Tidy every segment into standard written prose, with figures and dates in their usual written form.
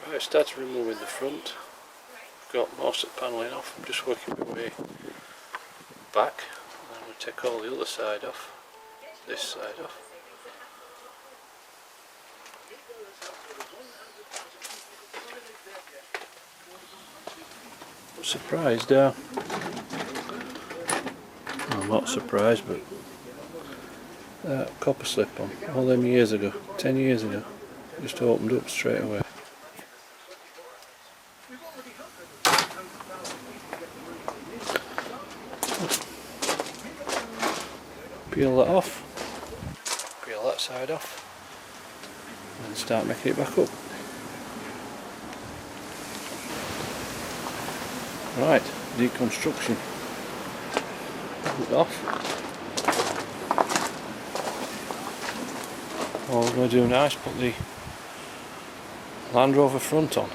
Right, I started removing the front. I've got most of the panelling off. I'm just working my way back. I'm going to take all the other side off, this side off. I'm surprised, I'm not surprised, but copper slip on all them years ago, 10 years ago, just opened up straight away. Peel that off, peel that side off, and start making it back up. Right, deconstruction. Pull it off. All we're going to do now is put the Land Rover front on.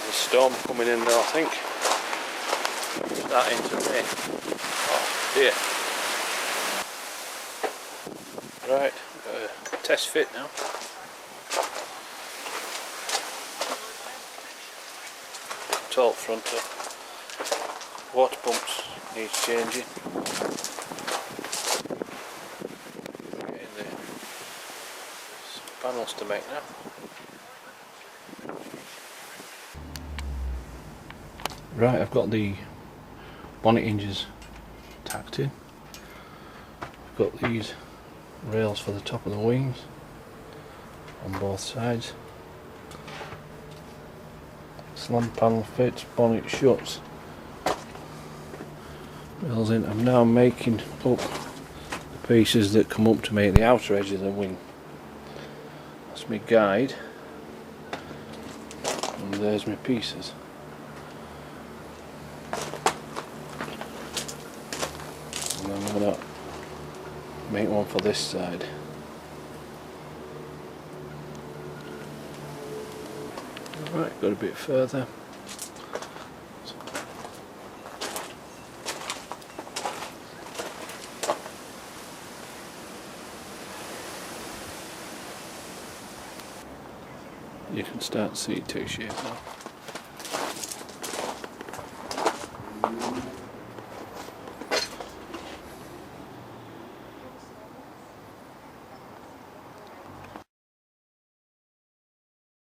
There's a storm coming in now, I think. Starting to rain. Oh dear. Right, got a test fit now. Top front up. Water pumps needs changing. Getting the panels to make now. Right, I've got the bonnet hinges tacked in. I've got these rails for the top of the wings on both sides. Slam panel fits, bonnet shuts. Rails in. I'm now making up the pieces that come up to make the outer edge of the wing. That's my guide, and there's my pieces. And then I'm going to make one for this side. Right, got a bit further. You can start to see it take shape now.